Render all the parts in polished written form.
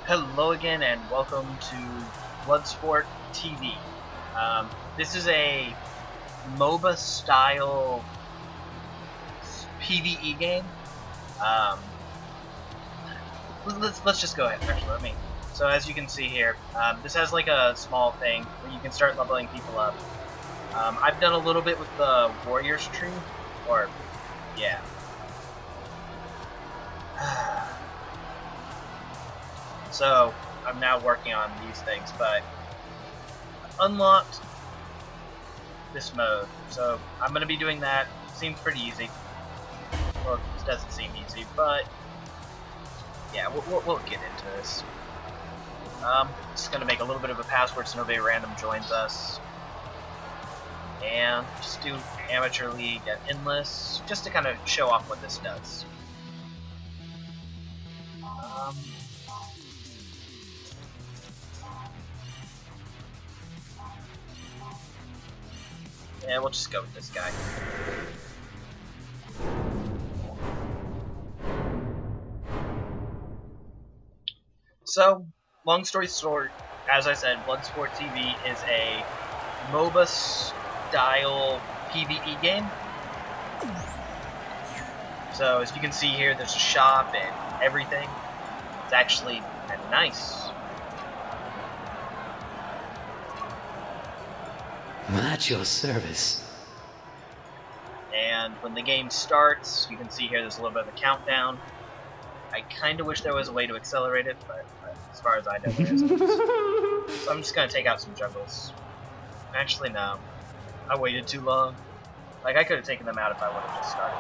Hello again, and welcome to Bloodsport TV. This is a MOBA style PvE game. Let's just go ahead. Actually, So as you can see here, this has like a small thing where you can start leveling people up. I've done a little bit with the Warriors tree, or yeah. So I'm now working on these things, but unlocked this mode. So I'm going to be doing that. Seems pretty easy. Well, it doesn't seem easy, but yeah, we'll get into this. Just going to make a little bit of a password so nobody random joins us. And just do Amateur League and Endless, just to kind of show off what this does. Yeah, we'll just go with this guy. So, long story short, as I said, Bloodsport TV is a MOBA style PvE game. So, as you can see here, there's a shop and everything. It's actually nice. At your service. And when the game starts, you can see here there's a little bit of a countdown. I kind of wish there was a way to accelerate it, but as far as I know, there isn't. So I'm just going to take out some jungles. Actually, no. I waited too long. Like, I could have taken them out if I would have just started,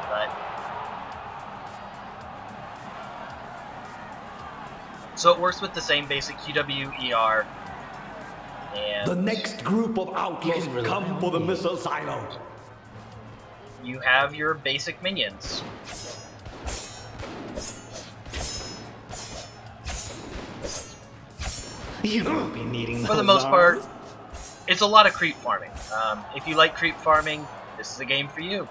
but... So it works with the same basic QWER. And the next group of outlaws come for the missile silo. You have your basic minions. You won't be needing those. For the most part, it's a lot of creep farming. If you like creep farming, this is a game for you.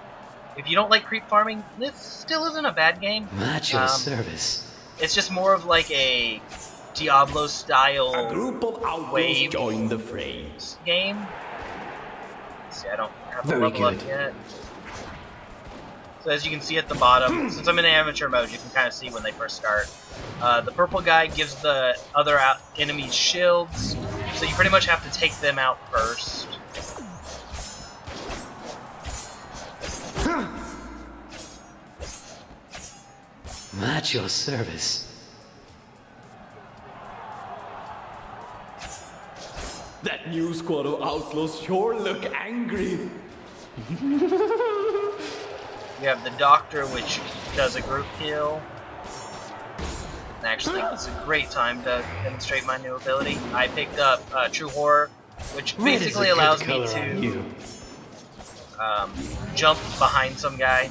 If you don't like creep farming, this still isn't a bad game. At your service. It's just more of like a Diablo style A group of outlaws wave join the fray. Game. See, I don't have the Very level good. up yet. So as you can see at the bottom, since I'm in amateur mode, you can kind of see when they first start. The purple guy gives the other enemies shields, so you pretty much have to take them out first. At your service. That new squad of outlaws sure look angry. You have the Doctor, which does a group heal. And actually, it's a great time to demonstrate my new ability. I picked up True Horror, which basically allows me to jump behind some guy.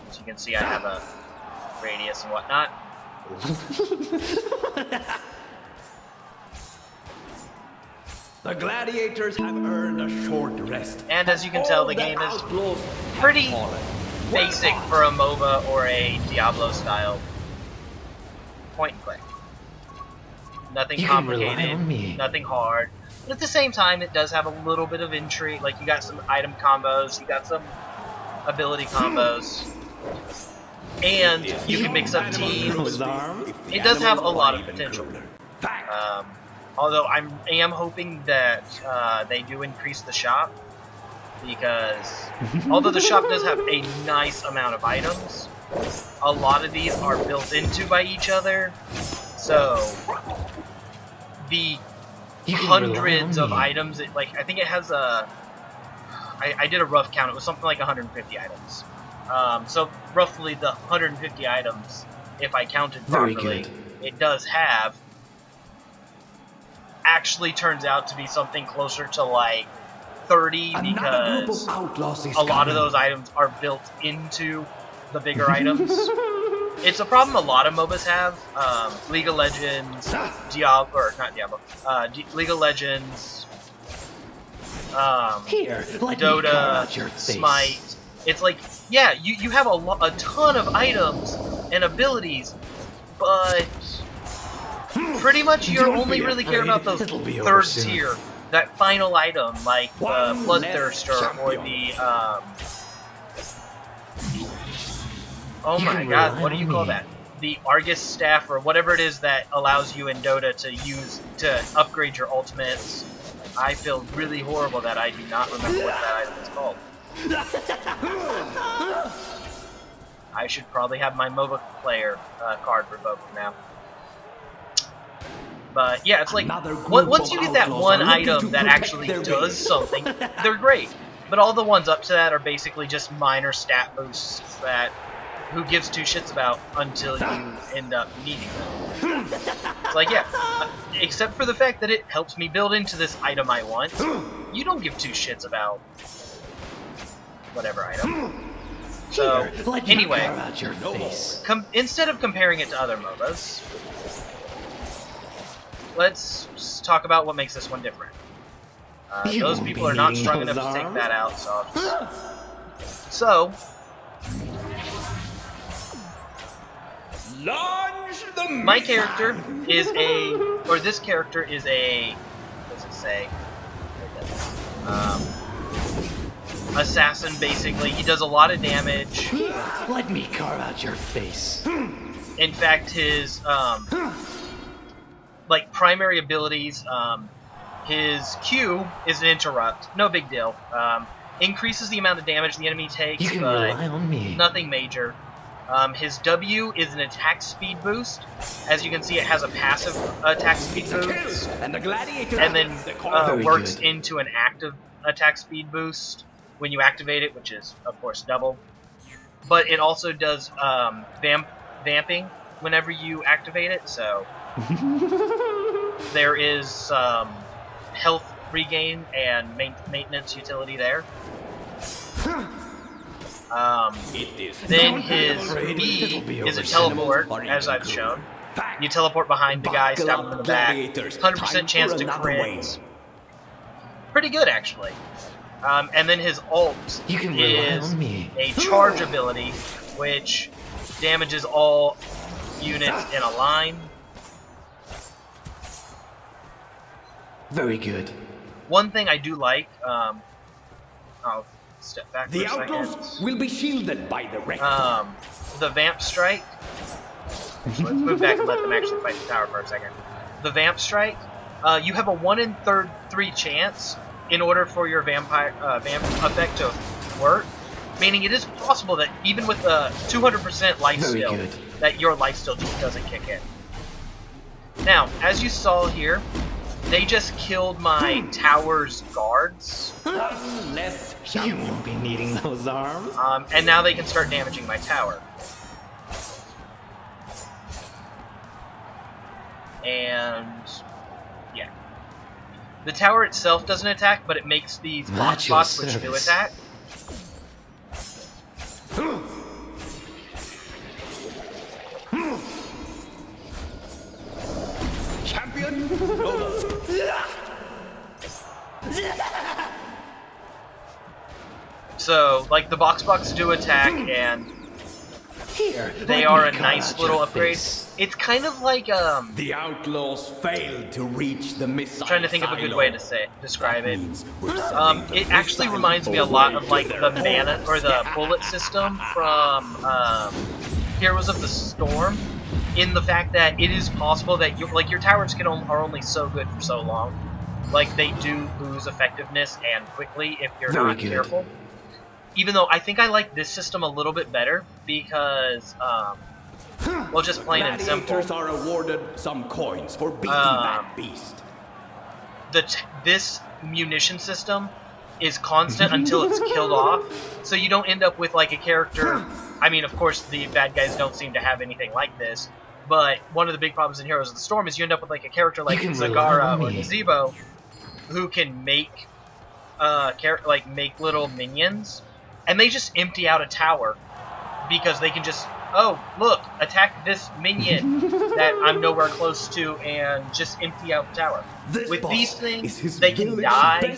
As you can see, I have a radius and whatnot. The gladiators have earned a short rest. And as you can tell, the game is pretty basic for a MOBA or a Diablo style point and click. Nothing complicated, nothing hard. But at the same time, it does have a little bit of intrigue. Like, you got some item combos, you got some ability combos, and you can mix up teams. It does have a lot of potential. Although I am hoping that they do increase the shop, because although the shop does have a nice amount of items, a lot of these are built into by each other, so the hundreds of items, I think it has I did a rough count, it was something like 150 items. So roughly the 150 items, if I counted properly, it does have, actually turns out to be something closer to like 30, because a lot of those items are built into the bigger items. It's a problem a lot of MOBAs have. League of Legends, League of Legends, Dota, Smite. It's like, yeah, you have a ton of items and abilities, but pretty much you're Don't only be really care afraid. about those It'll be over third soon. tier, that final item, like the One Bloodthirster less or champion. the, oh You my can god, rely what do you on call me. that? The Argus Staff, or whatever it is that allows you in Dota to upgrade your ultimates. I feel really horrible that I do not remember what that item is called. I should probably have my MOBA player card revoked now. But yeah, it's like, Another group once of you get that outlaws one are looking to item that protect actually their does village. something, they're great. But all the ones up to that are basically just minor stat boosts that who gives two shits about until you end up needing them. It's like, yeah, except for the fact that it helps me build into this item I want, you don't give two shits about whatever item. So, Here, let me anyway, carve out your face. instead of comparing it to other MOBAs, let's talk about what makes this one different. You Those won't people be are not needing strong those enough to take arms. that out, so I'll just... So, Launch the my character is this character is a, what does it say? Assassin, basically. He does a lot of damage. Here, let me carve out your face. In fact, his, like, primary abilities, his Q is an interrupt. No big deal. Increases the amount of damage the enemy takes, You can but rely on me. nothing major. His W is an attack speed boost. As you can see, it has a passive attack speed boost, and the gladiator and then Very works good. into an active attack speed boost when you activate it, which is, of course, double. But it also does vamping whenever you activate it, so there is health regain and maintenance utility there. Then his E is a teleport, as I've shown. You teleport behind the guy, stab him in the back. 100% chance to crit. Pretty good, actually. And then his ult You can rely is on me. a charge ability, which damages all units in a line. Very good. One thing I do like, I'll step back for The a second. outlaws will be shielded by the wreck. The Vamp Strike. Let's move back and let them actually fight the tower for a second. The Vamp Strike, you have a 1 in 3 chance in order for your vamp effect to work. Meaning it is possible that even with a 200% life Very steal, good. that your life steal just doesn't kick in. Now, as you saw here, they just killed my tower's guards. One less You champion. won't be needing those arms. And now they can start damaging my tower. And yeah, the tower itself doesn't attack, but it makes these box At your spots which do service. attack. Champion Nova. So, like, the box do attack, and Here, they let are me a carve nice out little your upgrade. face. It's kind of like The outlaws failed to reach the missile. trying to think of a good way to describe it. We're It actually reminds me a lot of like the mana or the bullet system from Heroes of the Storm, in the fact that it is possible that your towers are only so good for so long. Like, they do lose effectiveness and quickly if you're Very not good. careful. Even though I think I like this system a little bit better because, well, just plain and simple. Gladiators are awarded some coins for beating that beast. This munition system is constant until it's killed off, so you don't end up with like a character. I mean, of course, the bad guys don't seem to have anything like this, but one of the big problems in Heroes of the Storm is you end up with like a character like You can rely Zagara on or me. Gazebo, who can make make little minions, and they just empty out a tower because they can just, oh, look, attack this minion that I'm nowhere close to and just empty out the tower. With these things, they can die,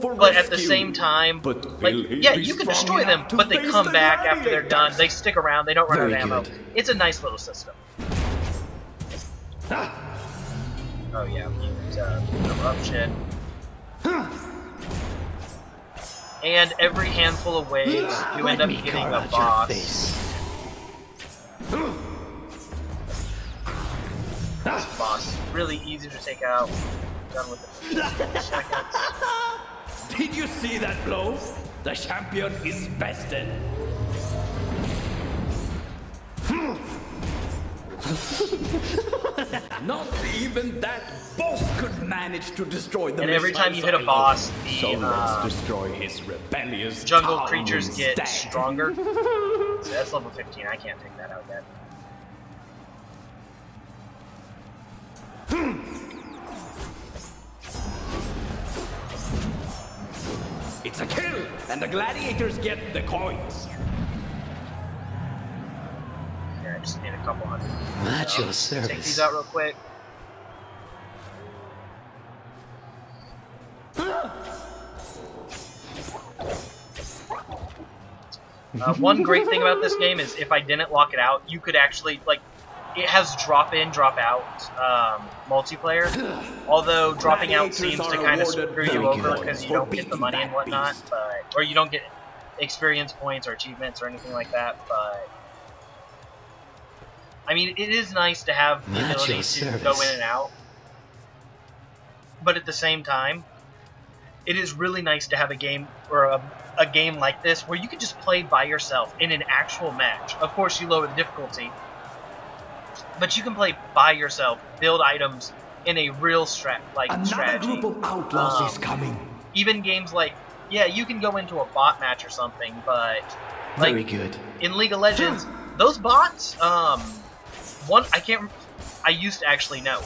but at the same time, like, yeah, you can destroy them, but they come back after they're done. They stick around, they don't run out of Very ammo. good. It's a nice little system. Oh yeah, we use Eruption. And every handful of waves, you end up getting a boss. This boss, really easy to take out. Done with it in 15 seconds. Did you see that blow? The champion is bested. Not even that boss could manage to destroy the. And every time you hit a boss, the let's destroy his rebellious jungle creatures get stronger. So that's level 15. I can't take that out yet. It's a kill, and the gladiators get the coins. Here, I just need a couple hundred. At your Take service. these out real quick. One great thing about this game is if I didn't lock it out, you could actually, like, it has drop in, drop out multiplayer. Although dropping out seems to kind of screw you over because you don't get the money and whatnot, or you don't get experience points or achievements or anything like that. But I mean, it is nice to have the ability to go in and out. But at the same time, it is really nice to have a game or a game like this where you can just play by yourself in an actual match. Of course, you lower the difficulty. But you can play by yourself, build items in a real strategy. Another group of outlaws is coming. Even games like, yeah, you can go into a bot match or something, but like Very good. in League of Legends, those bots, I used to actually know.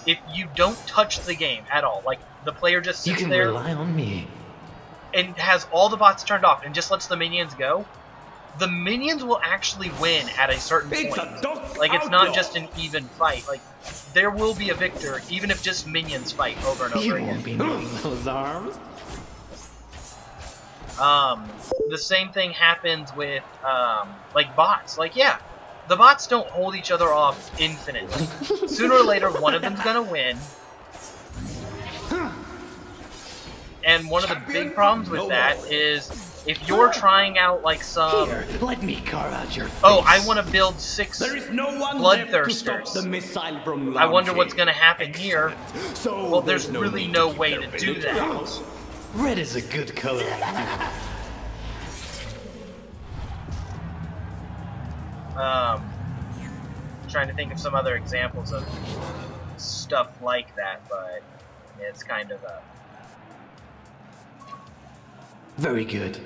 If you don't touch the game at all, like the player just sits You can there rely on me. and has all the bots turned off and just lets the minions go, the minions will actually win at a certain point. Like, it's not just an even fight. Like, there will be a victor, even if just minions fight over and over You again. won't be needing those arms. The same thing happens with, like, bots. Like, yeah, the bots don't hold each other off infinitely. Sooner or later, one of them's gonna win. And one of the big problems with that is, if you're trying out like some... Here, let me carve out your face. Oh, I want to build 6 There is no one bloodthirsters. the missile from I wonder what's going to happen here. So Well, there's really no way to do that. Red is a good color. Trying to think of some other examples of stuff like that, but it's kind of a... Very good.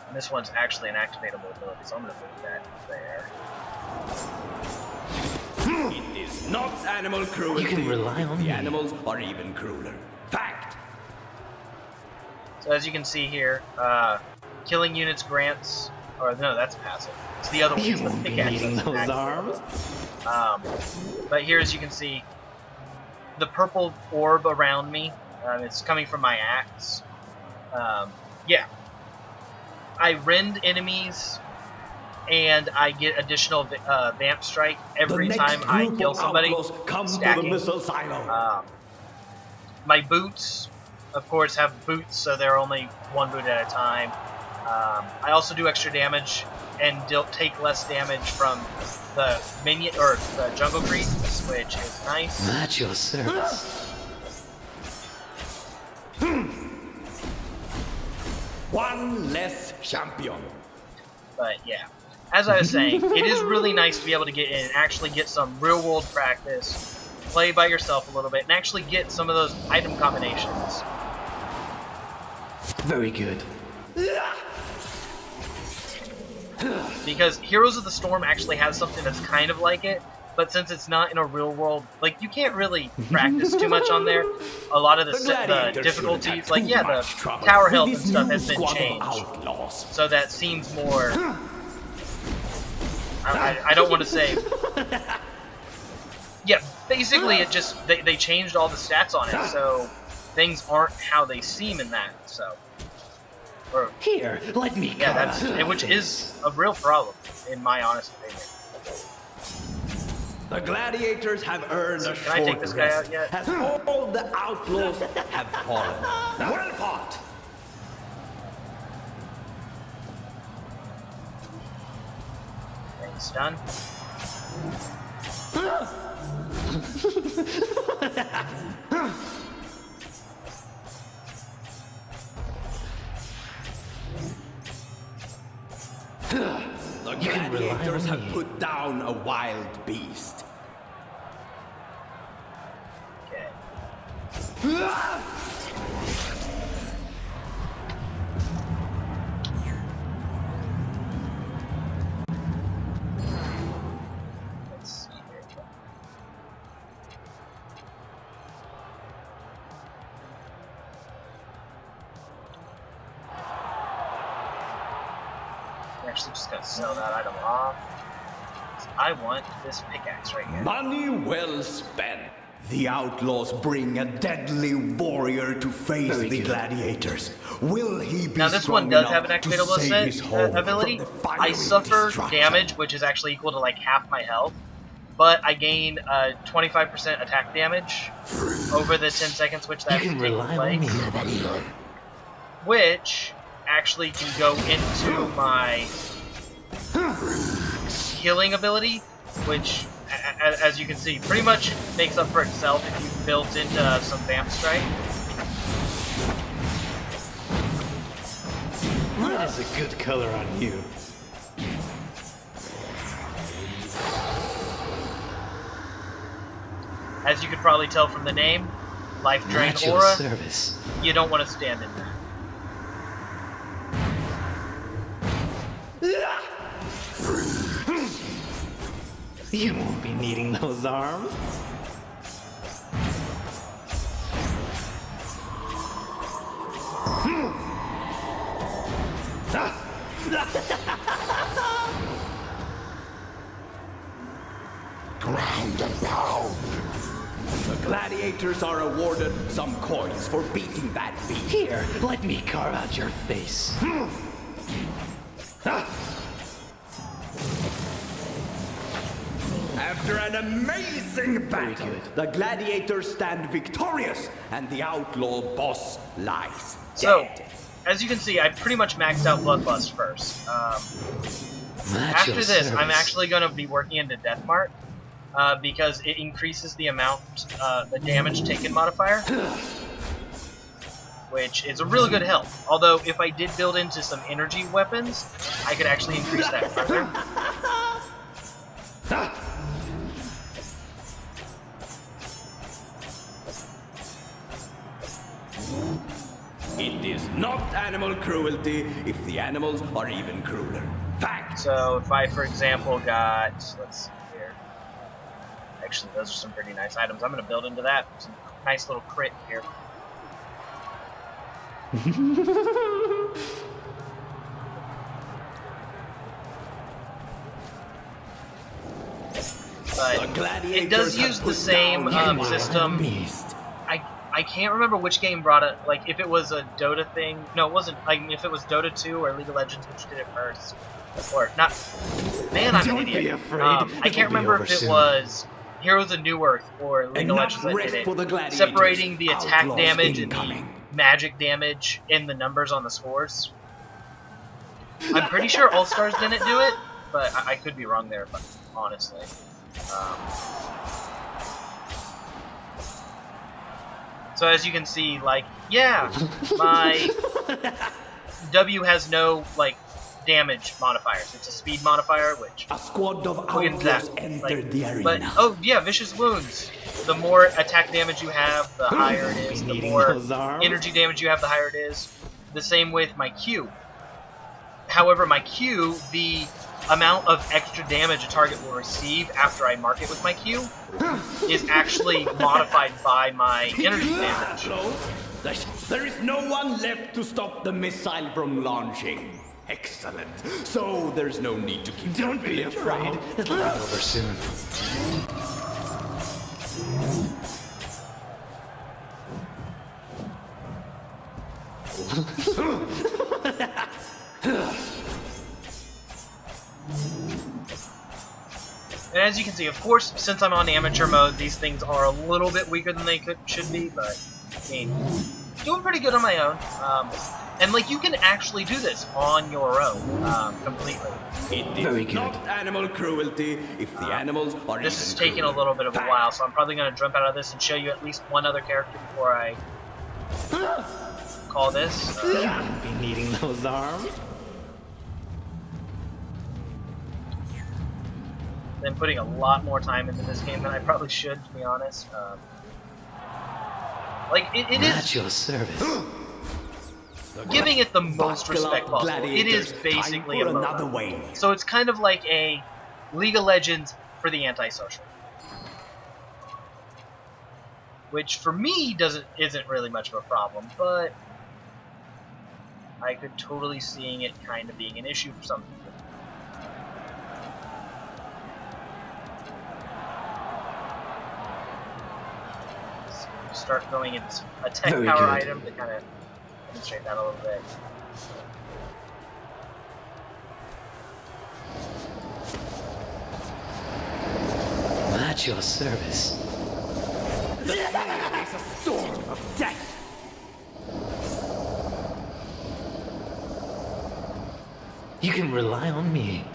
And this one's actually an activatable ability, so I'm going to move that there. It is not animal cruelty. You can rely on the me. animals are even crueler. Fact. So as you can see here, killing units grants... Or no, that's passive. It's the other one. You It's the won't be pickaxe needing that's those active. arms. But here, as you can see, the purple orb around me, it's coming from my axe. Yeah. I rend enemies, and I get additional vamp strike every time I kill somebody. Stacking. My boots, of course, have boots, so they're only one boot at a time. I also do extra damage and take less damage from the minion or the jungle creeps, which is nice. At your service. One less champion. But yeah, as I was saying, it is really nice to be able to get in and actually get some real world practice, play by yourself a little bit, and actually get some of those item combinations. Very good. Because Heroes of the Storm actually has something that's kind of like it, but since it's not in a real world, like, you can't really practice too much on there. A lot of the difficulties, like, yeah, the tower health and stuff has been changed. So that seems more... I don't want to say... Yeah, basically it just... They changed all the stats on it, so things aren't how they seem in that, so... Or, Here, let me yeah, carve out your which face. is a real problem, in my honest opinion. The gladiators have earned a Can I take short this guy out rest, yet? as all the outlaws have fallen. Well fought! Thing's done. The gladiators have put down a wild beast. Okay. Let's see here. We're actually just gonna sell that item off. I want this pickaxe right here. Money well spent. The outlaws bring a deadly warrior to face the gladiators. Will he be Now this strong one does enough have an to activatable save his home ability. from the I fiery suffer destruction? damage, which is actually equal to like half my health, but I gain 25% attack damage over the 10 seconds which that You can rely on me. which actually can go into my healing ability, which, as you can see, pretty much makes up for itself if you built into some Vamp Strike. That is a good color on you. As you could probably tell from the name, Life Drain At your Aura, service. you don't want to stand in there. You won't be needing those arms. Ground and pound. The gladiators are awarded some coins for beating that beast. Here, let me carve out your face. After an amazing battle, good. the gladiators stand victorious, and the outlaw boss lies So, dead. as you can see, I pretty much maxed out Bloodlust first. At After your this, I'm service. actually going to be working into Death Mart, because it increases the amount, the damage taken modifier, which is a really good help. Although, if I did build into some energy weapons, I could actually increase that further. It is not animal cruelty if the animals are even crueler. Fact. So, if I, for example, got, let's see here. Actually, those are some pretty nice items. I'm going to build into that. Some nice little crit here. But it does use the same system. Beast. I can't remember which game brought it. Like, if it was a Dota thing. No, it wasn't. Like, if it was Dota 2 or League of Legends, which did it first. Or, not. Man, I'm Don't an idiot. be afraid. I It'll can't be remember over if it soon. was Heroes of New Earth or League of Enough Legends that rest did for the it. gladiators. Separating the attack Outlaws damage and the incoming. magic damage in the numbers on the scores. I'm pretty sure All Stars didn't do it, but I could be wrong there, but honestly. So as you can see, like, yeah, my W has no, like, damage modifiers. It's a speed modifier, which... A squad of we'll get into outlaws that. entered Like, the arena. but, oh, yeah, Vicious Wounds. The more attack damage you have, the higher it is. The Needing more those arms? energy damage you have, the higher it is. The same with my Q. However, my Q, the amount of extra damage a target will receive after I mark it with my Q is actually modified by my energy damage. There is no one left to stop the missile from launching. Excellent. So there's no need to keep Don't be village afraid. around. It'll be over soon. And as you can see, of course, since I'm on amateur mode, these things are a little bit weaker than they should be, but, I mean, doing pretty good on my own. And, like, you can actually do this on your own, completely. It is not animal cruelty if the animals are This is taking a little bit of a while, so I'm probably going to jump out of this and show you at least one other character before I call this. You won't be needing those arms. Been putting a lot more time into this game than I probably should, to be honest. Like, it is... At your service. Giving it the most respect possible. It is basically a MOBA. So it's kind of like a League of Legends for the antisocial. Which, for me, isn't really much of a problem, but I could totally seeing it kind of being an issue for some people. Start going into a tech power item to kind of demonstrate that a little bit. At your service. The flame is a storm of death. You can rely on me.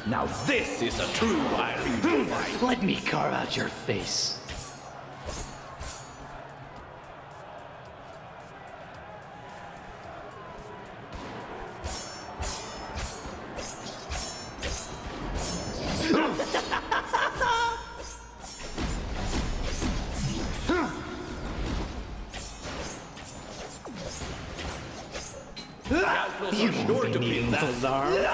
Now this is a true Irene fight. Let me carve out your face. You won't be needing those arms.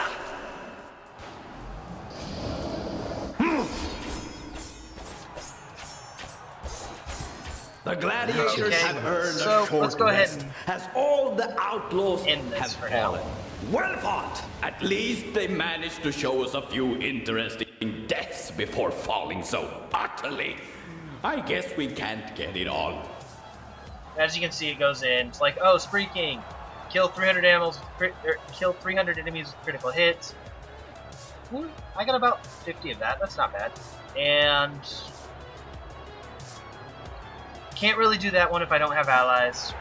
The gladiators have earned so a short let's go ahead rest, and as all the outlaws end this have for fallen. now. Well fought! At least they managed to show us a few interesting deaths before falling so utterly. I guess we can't get it all. As you can see, it goes in. It's like, oh, Spree King, kill 300 animals, kill 300 enemies with critical hits. I got about 50 of that. That's not bad. And can't really do that one if I don't have allies.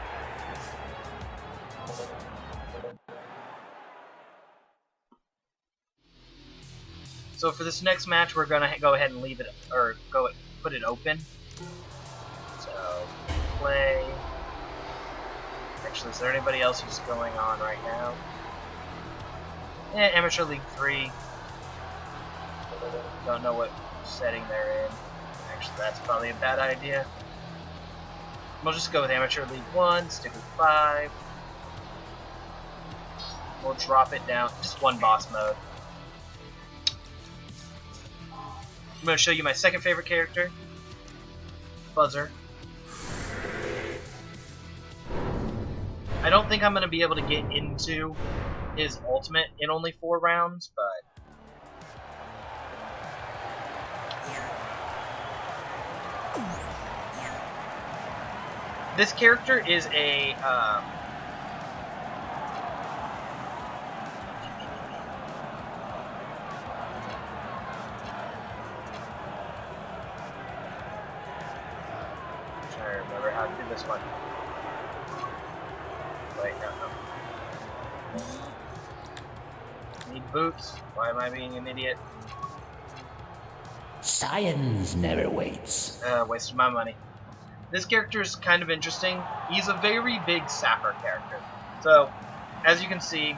So for this next match, we're gonna go ahead and leave it, or put it open. So play. Actually, is there anybody else who's going on right now? Yeah, Amateur League 3. Don't know what setting they're in. Actually, that's probably a bad idea. We'll just go with Amateur League 1, stick with 5. We'll drop it down, just one boss mode. I'm going to show you my second favorite character, Buzzer. I don't think I'm going to be able to get into his ultimate in only 4 rounds, but this character is a I'm trying to remember how to do this one. Wait, no. Need boots. Why am I being an idiot? Science never waits. Wasted my money. This character is kind of interesting. He's a very big sapper character. So, as you can see,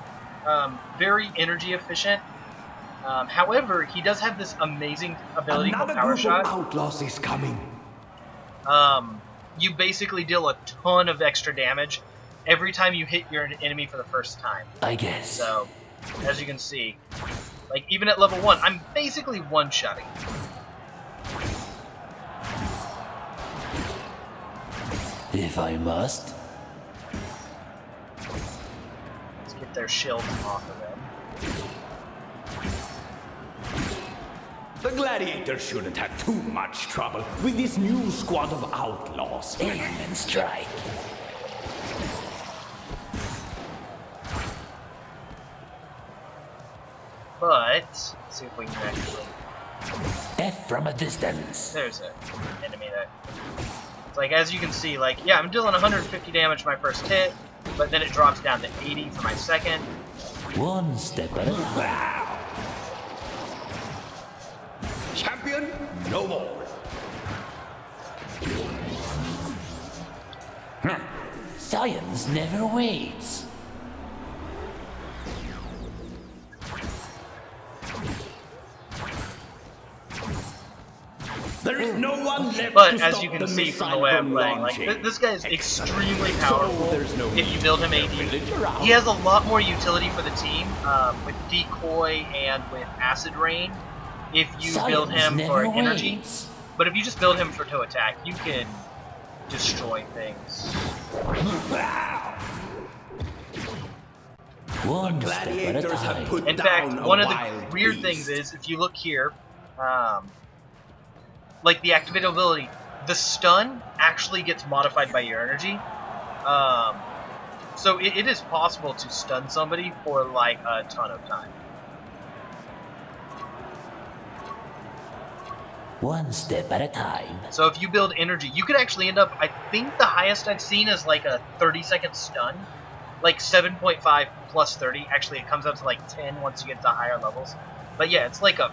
very energy efficient. However, he does have this amazing ability called Power Shot. Another group of outlaws is coming. You basically deal a ton of extra damage every time you hit your enemy for the first time. I guess. So, as you can see, like even at level 1, I'm basically one-shotting. If I must. Let's get their shields off of them. The gladiators shouldn't have too much trouble with this new squad of outlaws. Aim and strike. But let's see if we can actually. Death from a distance. There's an enemy that. It's like, as you can see, like, yeah, I'm dealing 150 damage my first hit, but then it drops down to 80 for my second. One step at a time. Champion, no more. Science never waits. There is no one left But to as stop you can the see from the missile way I'm from playing, like, launching. this guy is extremely powerful. there's no If you build him AD, he has a lot more utility for the team with decoy and with acid rain. If you build him for energy, but if you just build him for to attack, you can destroy things. One step at a Gladiators have time. put In down fact, a one of the wild weird beast. things is, if you look here, like the activated ability, the stun actually gets modified by your energy. So it is possible to stun somebody for like a ton of time. One step at a time. So if you build energy, you could actually end up, I think the highest I've seen is like a 30-second stun. Like 7.5 plus 30. Actually, it comes up to like 10 once you get to higher levels. But yeah, it's like a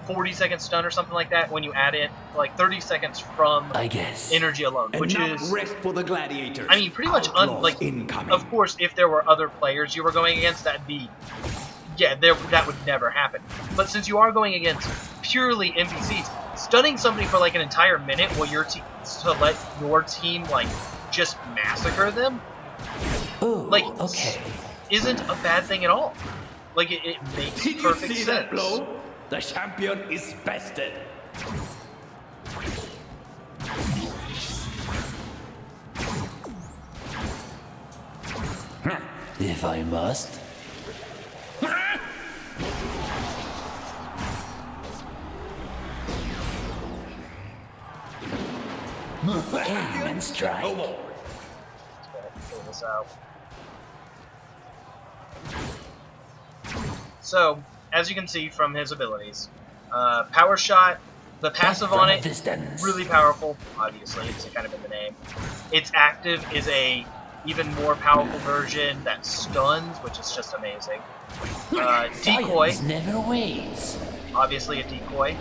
40-second stun or something like that when you add in like 30 seconds from I guess. energy alone, which Enough is, rest for the gladiators. I mean, pretty much Outlaws like, incoming. of course, if there were other players you were going against, that'd be, yeah, that would never happen. But since you are going against purely NPCs, stunning somebody for like an entire minute while your team, to let your team like just massacre them, Ooh, like, okay. isn't a bad thing at all. Like, it makes Did you perfect see sense. that blow? The champion is bested. If I must. Aim and strike. No more. Let's go ahead and fill this out. So, as you can see from his abilities, Power Shot, the passive on it, Distance. really powerful. Obviously, it's kind of in the name. Its active is a even more powerful version that stuns, which is just amazing. Decoy, Science never waits. obviously a decoy,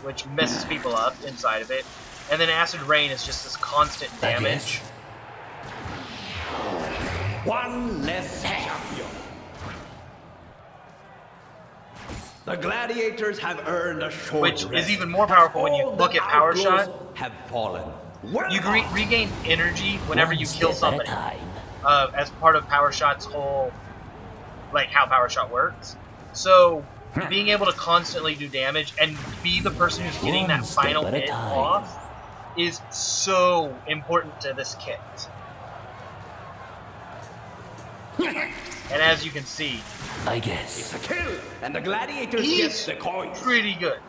which messes people up inside of it. And then Acid Rain is just this constant I damage. guess. One less champion. The gladiators have earned a short Which is rest. even more powerful when you All look the at Power outlaws Shot. have fallen. Well You regain energy whenever One you kill step somebody. at a time. As part of Power Shot's whole, like, how Power Shot works. So, being able to constantly do damage and be the person who's getting One that step final at a hit time. off is so important to this kit. And as you can see, I It's guess. a kill, and the gladiators he's get the coins. pretty good.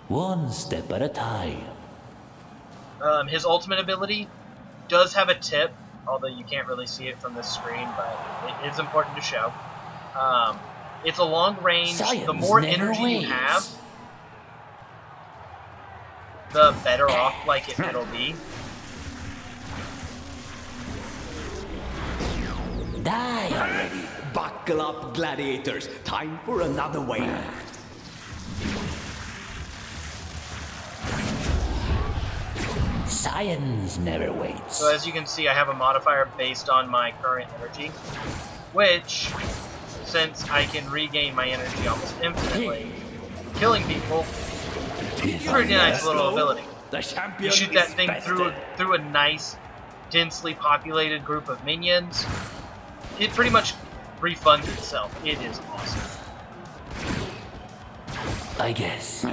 One step at a time. His ultimate ability does have a tip, although you can't really see it from this screen, but it is important to show. It's a long range. Science The more never energy waits. you have, the better off it'll be. Die already. Buckle up, gladiators. Time for another wave. Science never waits. So as you can see, I have a modifier based on my current energy, which, since I can regain my energy almost infinitely, killing people, If I pretty nice must. little ability. The champion You shoot that is thing bested. through a nice, densely populated group of minions. It pretty much refunds itself. It is awesome. I guess.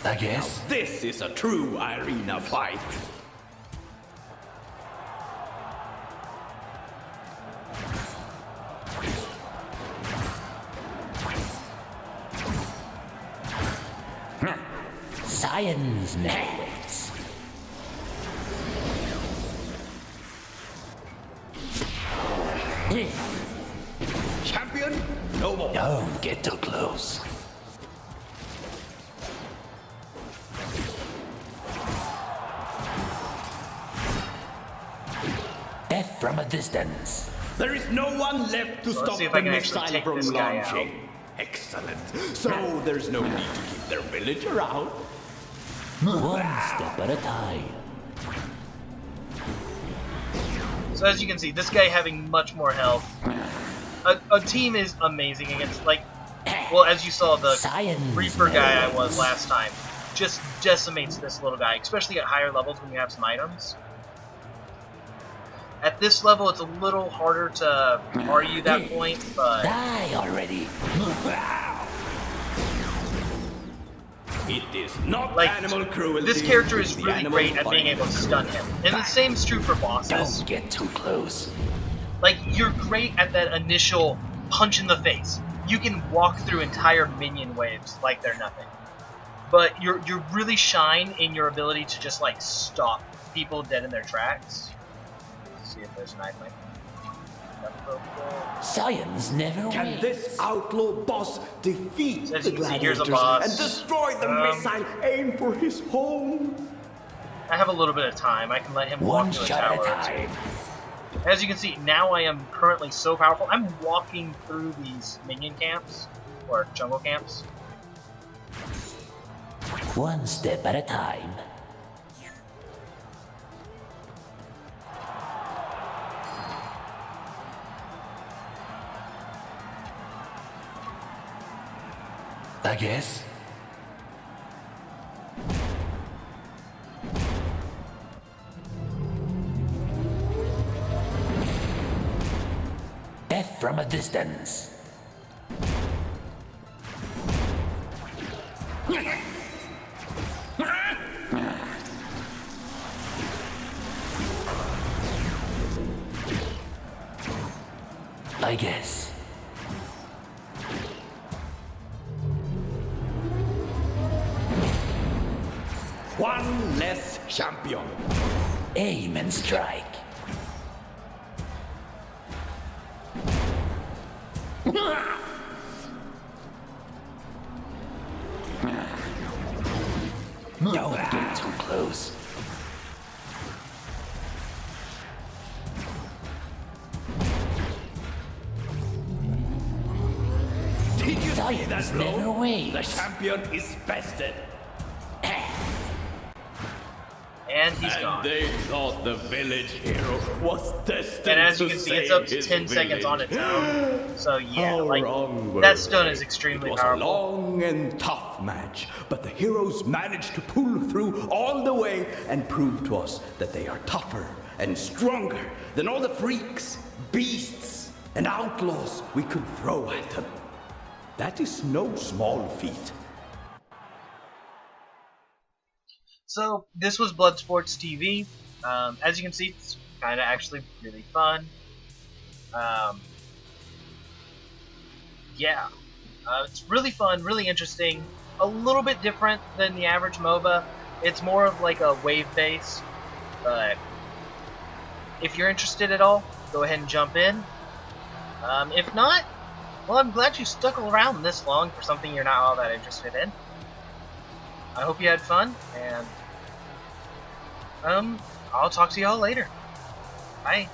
I guess. This is a true arena fight. Science never waits. Champion, no more. Don't get too close. Death from a distance. There is no one left to stop see if the I can actually missile take from this guy launching. Excellent. So there's no need to keep their village around. One step at a time. So as you can see, this guy having much more health. A team is amazing against, like, well, as you saw, the Science Reaper guy I knows. was last time just decimates this little guy, especially at higher levels when you have some items. At this level, it's a little harder to argue that point, but Die already. It is not like, animal cruelty. this character is The really animals great at being are- able to stun him. And the same's true for bosses. Don't get too close. Like, you're great at that initial punch in the face. You can walk through entire minion waves like they're nothing. But you really shine in your ability to just, like, stop people dead in their tracks. Let's see if there's an item I can... Science never Can waits. this outlaw boss defeat As the you can see, here's a gladiators boss. and destroy the missile aimed for his home? I have a little bit of time. I can let him One walk to a shot at tower a or two. time. As you can see, now I am currently so powerful. I'm walking through these minion camps, or jungle camps. One step at a time. I guess. Death from a distance. I guess. One less champion. Aim and strike. Don't get too close. Did you see Science that never blow? waits. The champion is bested. And he's And gone. they thought the village hero was destined And as you to can see, save it's up to his 10 seconds on village. its own. So yeah, How like, wrong were that stone is they? extremely It was powerful. a long and tough match, but the heroes managed to pull through all the way and prove to us that they are tougher and stronger than all the freaks, beasts, and outlaws we could throw at them. That is no small feat. So this was Bloodsports TV. As you can see, it's kind of actually really fun. Yeah, it's really fun, really interesting. A little bit different than the average MOBA. It's more of like a wave base. But if you're interested at all, go ahead and jump in. If not, well, I'm glad you stuck around this long for something you're not all that interested in. I hope you had fun, and I'll talk to y'all later. Bye.